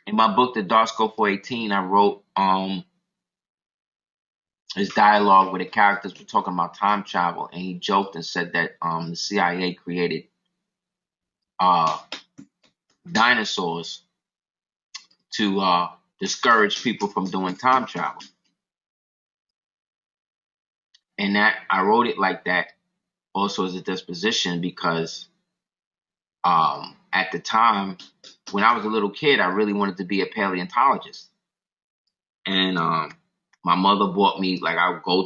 In my book, The Dark Scope for 18, I wrote this dialogue where the characters were talking about time travel, and he joked and said that the CIA created uh, dinosaurs to discourage people from doing time travel. And that I wrote it like that also as a disposition because at the time when I was a little kid, I really wanted to be a paleontologist. And my mother bought me, like,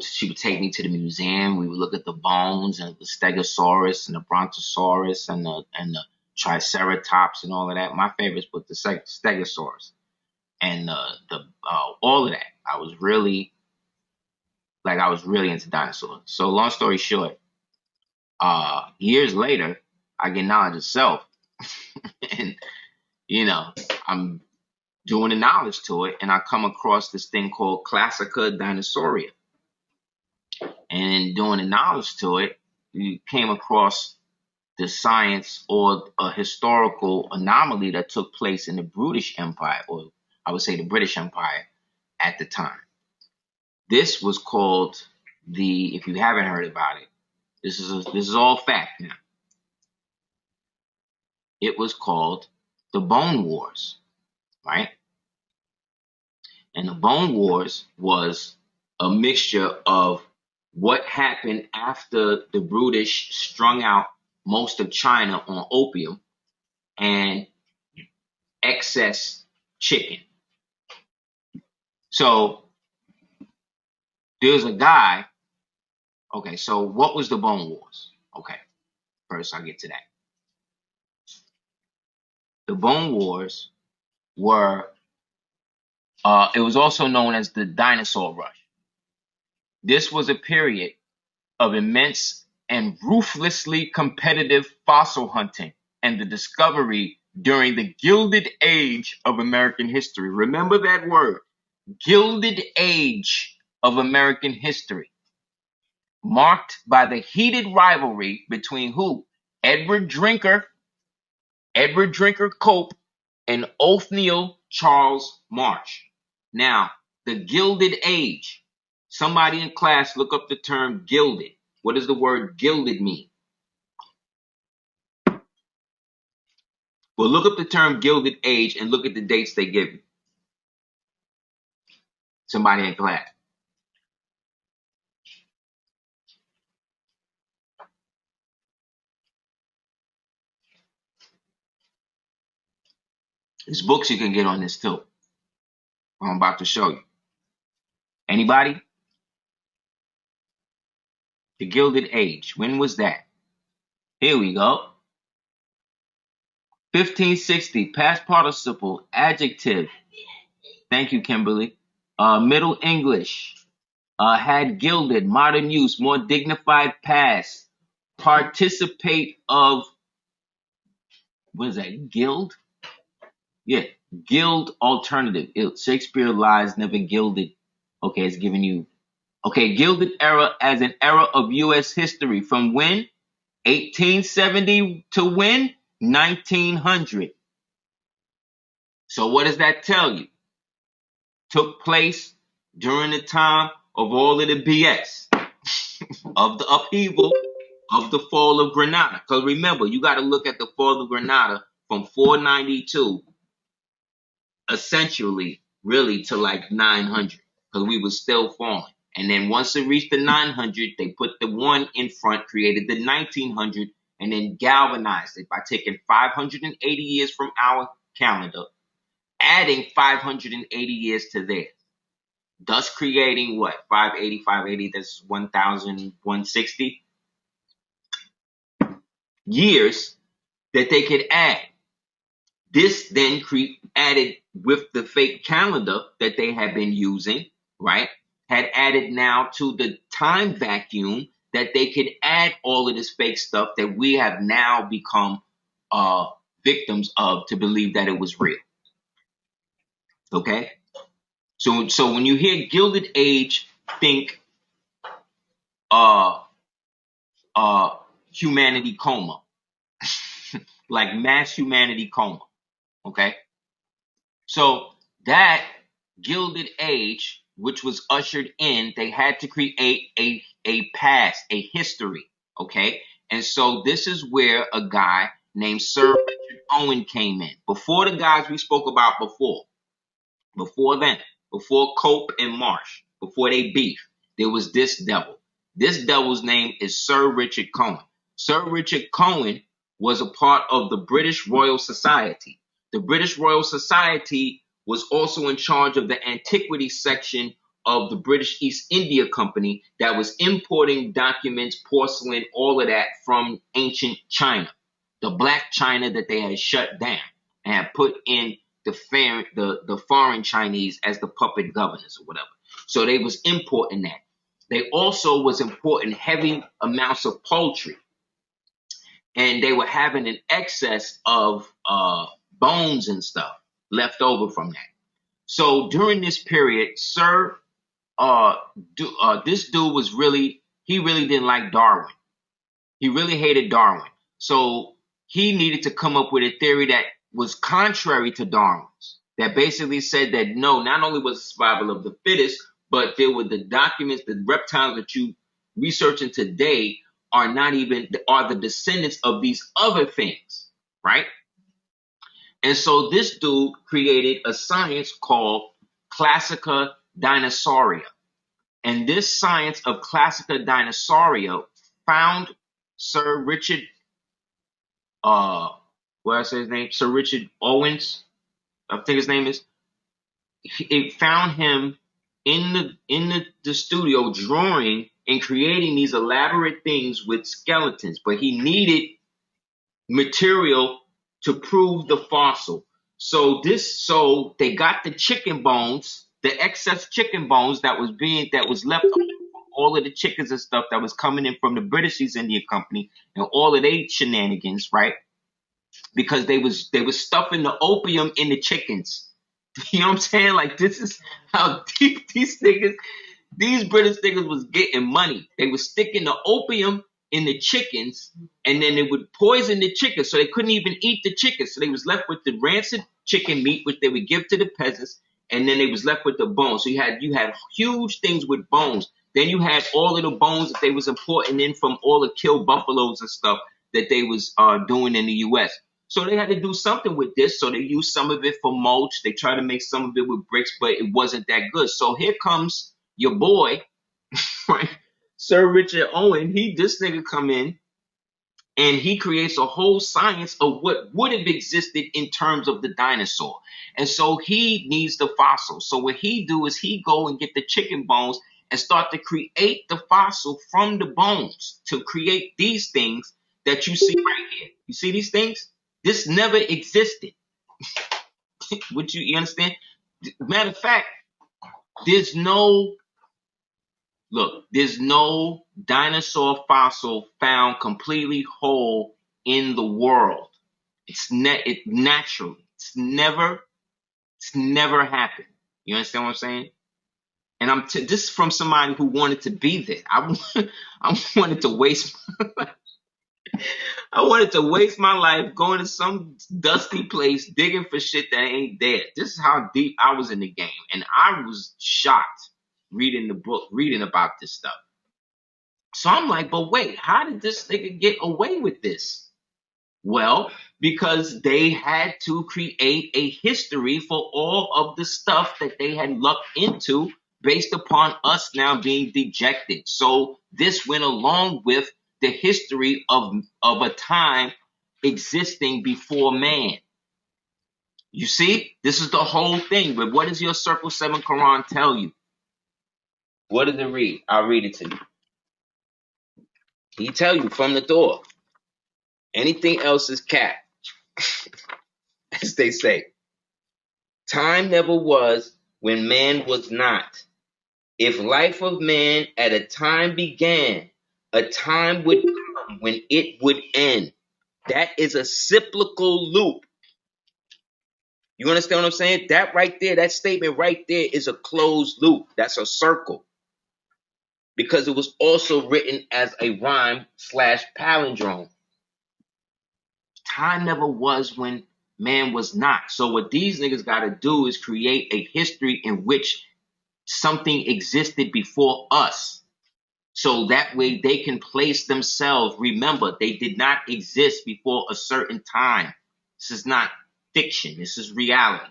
she would take me to the museum. We would look at the bones and the Stegosaurus and the Brontosaurus and the Triceratops and all of that. My favorites was the Stegosaurus and the all of that. I was really into dinosaurs. So long story short, years later, I get knowledge of self, and I'm doing the knowledge to it, and I come across this thing called Classica Dinosauria. And in doing the knowledge to it, you came across the science or a historical anomaly that took place in the British Empire, or I would say the British Empire at the time. This was called if you haven't heard about it, this is all fact now. It was called the Bone Wars, right? And the Bone Wars was a mixture of what happened after the British strung out most of China on opium and excess chicken. So there's a guy. Okay, so what was the Bone Wars? Okay, first I'll get to that. The Bone Wars were, it was also known as the Dinosaur Rush. This was a period of immense and ruthlessly competitive fossil hunting and the discovery during the Gilded Age of American history. Remember that word, Gilded Age of American history, marked by the heated rivalry between who? Edward Drinker Cope, and Othniel Charles Marsh. Now, the Gilded Age. Somebody in class look up the term gilded. What does the word gilded mean? Well, look up the term Gilded Age and look at the dates they give you. Somebody in class. There's books you can get on this too. I'm about to show you. Anybody? The Gilded Age. When was that? Here we go. 1560. Past participle. Adjective. Thank you, Kimberly. Middle English. Had gilded. Modern use. More dignified past. Participate of. What is that? Gild? Yeah. Gild alternative. Shakespeare lies never gilded. Okay, it's giving you. Okay, Gilded Era as an era of U.S. history. From when? 1870 to when? 1900. So what does that tell you? Took place during the time of all of the BS, of the upheaval, of the fall of Granada. Because remember, you got to look at the fall of Granada from 492, essentially, really, to like 900, because we were still falling. And then once it reached the 900, they put the 1 in front, created the 1900, and then galvanized it by taking 580 years from our calendar, adding 580 years to theirs, thus creating what? 580, that's 1,160 years that they could add. This then added with the fake calendar that they had been using, right? Had added now to the time vacuum that they could add all of this fake stuff that we have now become victims of to believe that it was real. Okay? So when you hear Gilded Age, think humanity coma. Like mass humanity coma. Okay? So that Gilded Age, which was ushered in, they had to create a past, a history. Okay. And so this is where a guy named Sir Richard Owen came in. Before the guys we spoke about before then, before Cope and Marsh, before they beef, there was this devil. This devil's name is Sir Richard Cohen. Sir Richard Cohen was a part of the British Royal Society. The British Royal Society was also in charge of the antiquity section of the British East India Company that was importing documents, porcelain, all of that from ancient China, the black China that they had shut down and had put in the foreign Chinese as the puppet governors or whatever. So they was importing that. They also was importing heavy amounts of poultry, and they were having an excess of bones and stuff left over from that. So during this period, this dude was he really didn't like Darwin. He really hated Darwin. So he needed to come up with a theory that was contrary to Darwin's, that basically said that no, not only was the survival of the fittest, but there were the documents, the reptiles that you researching today are the descendants of these other things, right? And so this dude created a science called Classica Dinosauria. And this science of Classica Dinosauria found Sir Richard, what I say his name? Sir Richard Owens, I think his name is. It found him in the studio drawing and creating these elaborate things with skeletons, but he needed material to prove the fossil. So they got the chicken bones, the excess chicken bones that was left over from all of the chickens and stuff that was coming in from the British East India Company and all of their shenanigans, right? Because they was stuffing the opium in the chickens. You know what I'm saying? Like, this is how deep these British niggas was getting money. They was sticking the opium in the chickens, and then they would poison the chickens, so they couldn't even eat the chickens. So they was left with the rancid chicken meat, which they would give to the peasants, and then they was left with the bones. So you had huge things with bones. Then you had all of the bones that they was importing in from all the killed buffaloes and stuff that they was doing in the U.S. So they had to do something with this. So they used some of it for mulch. They tried to make some of it with bricks, but it wasn't that good. So here comes your boy, right? Sir Richard Owen. This nigga come in and he creates a whole science of what would have existed in terms of the dinosaur. And so he needs the fossil. So what he do is he go and get the chicken bones and start to create the fossil from the bones to create these things that you see right here. You see these things? This never existed. Would you understand? Matter of fact, there's no dinosaur fossil found completely whole in the world. It naturally. It's never happened. You understand what I'm saying? And this is from somebody who wanted to be there. I wanted to waste I wanted to waste my life going to some dusty place digging for shit that ain't there. This is how deep I was in the game. And I was shocked reading the book, reading about this stuff. So I'm like, but wait, how did this nigga get away with this? Well, because they had to create a history for all of the stuff that they had lucked into based upon us now being dejected. So this went along with the history of a time existing before man. You see, this is the whole thing. But what does your Circle 7 Quran tell you? What does it read? I'll read it to you. He tell you from the door. Anything else is cat, as they say. Time never was when man was not. If life of man at a time began, a time would come when it would end. That is a cyclical loop. You understand what I'm saying? That right there, that statement right there is a closed loop. That's a circle. Because it was also written as a rhyme / palindrome. Time never was when man was not. So what these niggas got to do is create a history in which something existed before us. So that way they can place themselves. Remember, they did not exist before a certain time. This is not fiction. This is reality.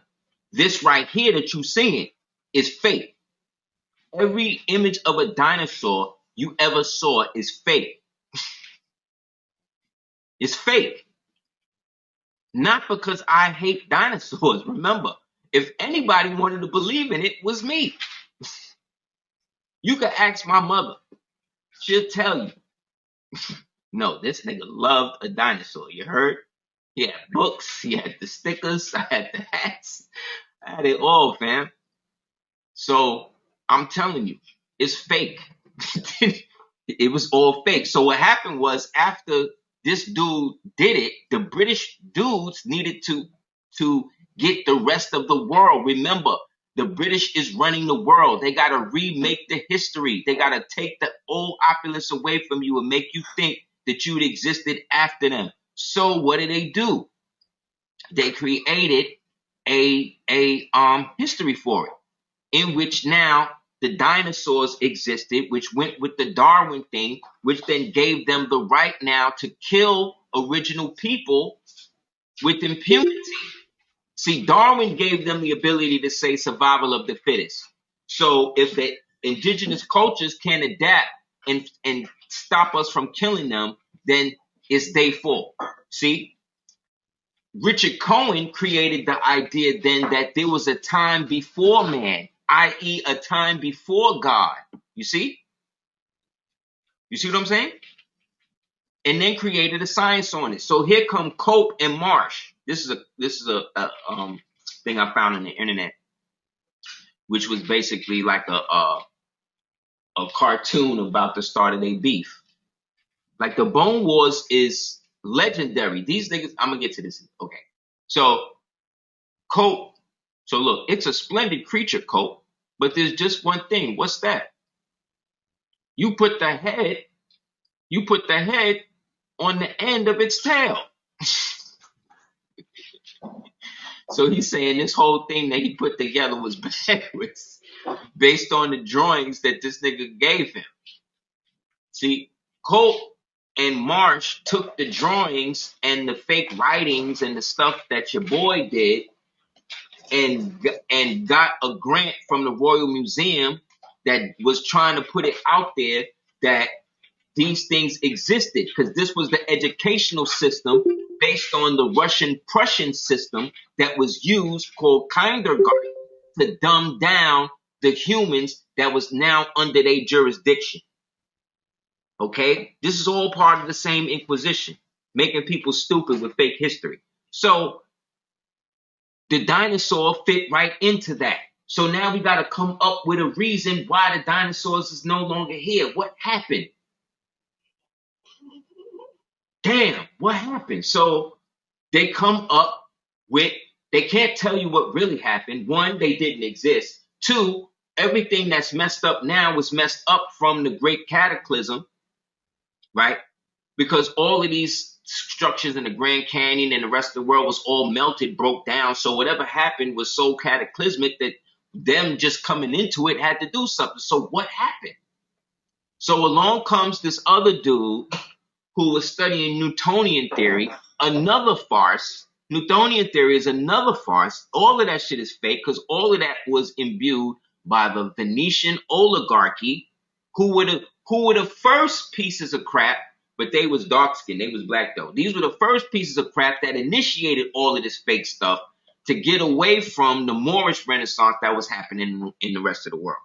This right here that you seeing is fake. Every image of a dinosaur you ever saw is fake. It's fake. Not because I hate dinosaurs. Remember, if anybody wanted to believe in it, it was me. You could ask my mother. She'll tell you. No, this nigga loved a dinosaur. You heard? He had books. He had the stickers. I had the hats. I had it all, fam. So I'm telling you, it's fake. It was all fake. So what happened was after this dude did it, the British dudes needed to get the rest of the world. Remember, the British is running the world. They got to remake the history. They got to take the old opulence away from you and make you think that you'd existed after them. So what did they do? They created a history for it, in which now the dinosaurs existed, which went with the Darwin thing, which then gave them the right now to kill original people with impunity. See, Darwin gave them the ability to say survival of the fittest. So if the indigenous cultures can adapt and stop us from killing them, then it's their fault. See? Richard Cohen created the idea then that there was a time before man, i.e. a time before God. You see? You see what I'm saying? And then created a science on it. So here come Cope and Marsh. This is a thing I found on the internet, which was basically like a cartoon about the start of their beef. Like the Bone Wars is legendary. These niggas, I'm gonna get to this. Okay. So Cope, so look, it's a splendid creature, Cope, but there's just one thing. What's that? You put the head on the end of its tail. So he's saying this whole thing that he put together was backwards based on the drawings that this nigga gave him. See, Cope and Marsh took the drawings and the fake writings and the stuff that your boy did and got a grant from the Royal Museum that was trying to put it out there that these things existed, because this was the educational system based on the Russian-Prussian system that was used, called kindergarten, to dumb down the humans that was now under their jurisdiction. Okay? This is all part of the same Inquisition, making people stupid with fake history. So the dinosaur fit right into that. So now we got to come up with a reason why the dinosaurs is no longer here. What happened? Damn, what happened? So they come up with, they can't tell you what really happened. One, they didn't exist. Two, everything that's messed up now was messed up from the Great Cataclysm, right? Because all of these structures in the Grand Canyon and the rest of the world was all melted, broke down. So whatever happened was so cataclysmic that them just coming into it had to do something. So what happened? So along comes this other dude who was studying Newtonian theory, another farce. Newtonian theory is another farce. All of that shit is fake because all of that was imbued by the Venetian oligarchy, who were the first pieces of crap, but they was dark skinned. They was black though. These were the first pieces of crap that initiated all of this fake stuff to get away from the Moorish Renaissance that was happening in the rest of the world.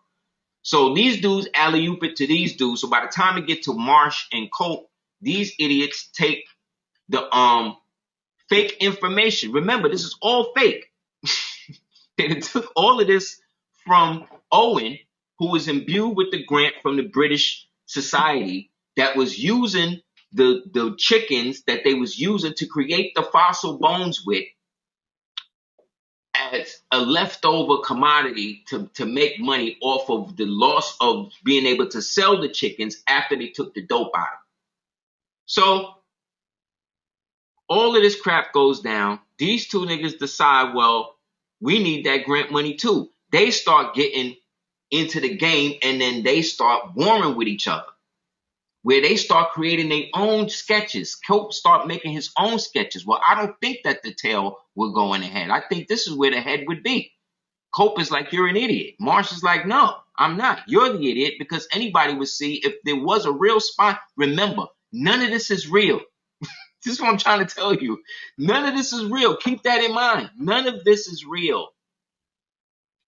So these dudes alley-oop it to these dudes. So by the time it get to Marsh and Cope, these idiots take the fake information. Remember, this is all fake. They took all of this from Owen, who was imbued with the grant from the British Society that was using the chickens that they was using to create the fossil bones with as a leftover commodity to make money off of the loss of being able to sell the chickens after they took the dope out of them. So All of this crap goes down. These two niggas decide, well, we need that grant money too. They start getting into the game, and then they start warring with each other, where they start creating their own sketches. Cope start making his own sketches. Well, I don't think that the tail will go in the head. I think this is where the head would be. Cope is like, you're an idiot. Marsh is like, no, I'm not. You're the idiot, because anybody would see if there was a real spine. Remember, none of this is real. This is what I'm trying to tell you. None of this is real. Keep that in mind. None of this is real.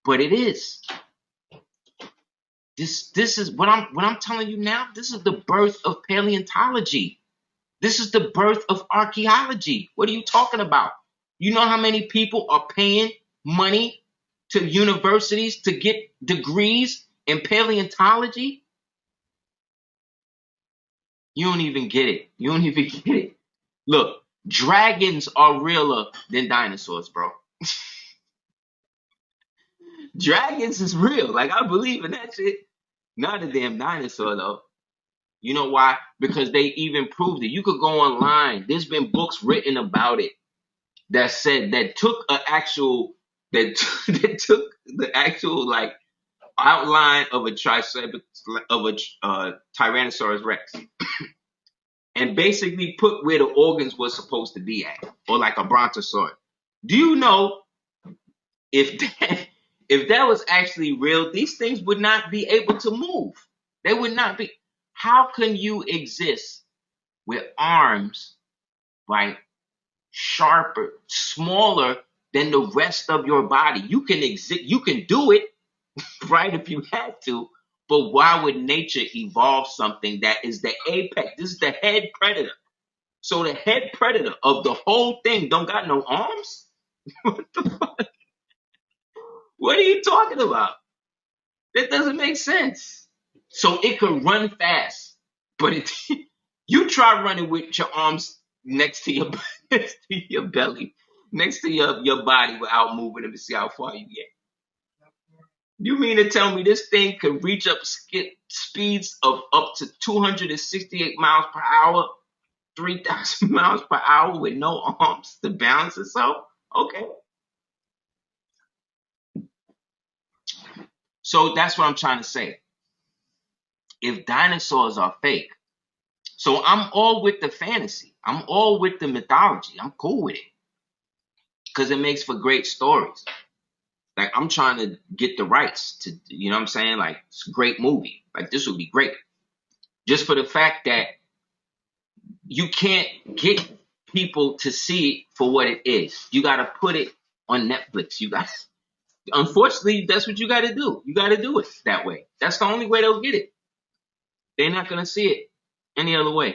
But it is. This is what I'm telling you now. This is the birth of paleontology. This is the birth of archaeology. What are you talking about? You know how many people are paying money to universities to get degrees in paleontology? You don't even get it. You don't even get it. Look, dragons are realer than dinosaurs, bro. Dragons is real. Like, I believe in that shit. Not a damn dinosaur, though. You know why? Because they even proved it. You could go online. There's been books written about it that said that took an actual that took the actual like outline of a Tyrannosaurus Rex and basically put where the organs were supposed to be at, or like a brontosaurus. Do you know if that, if that was actually real, these things would not be able to move. They would not be. How can you exist with arms, right, sharper, smaller than the rest of your body? You can exist. You can do it, right, if you had to. But why would nature evolve something that is the apex? This is the head predator. So the head predator of the whole thing don't got no arms? What the fuck? What are you talking about? That doesn't make sense. So it could run fast, but you try running with your arms next to your next to your belly, next to your body without moving them to see how far you get. You mean to tell me this thing could reach up speeds of up to 268 miles per hour, 3,000 miles per hour with no arms to balance itself? Okay. So that's what I'm trying to say. If dinosaurs are fake, so I'm all with the fantasy. I'm all with the mythology. I'm cool with it because it makes for great stories. Like, I'm trying to get the rights to, you know what I'm saying? Like, it's a great movie. Like, this would be great. Just for the fact that you can't get people to see it for what it is. You got to put it on Netflix. Unfortunately, that's what you got to do. You got to do it that way. That's the only way they'll get it. They're not going to see it any other way.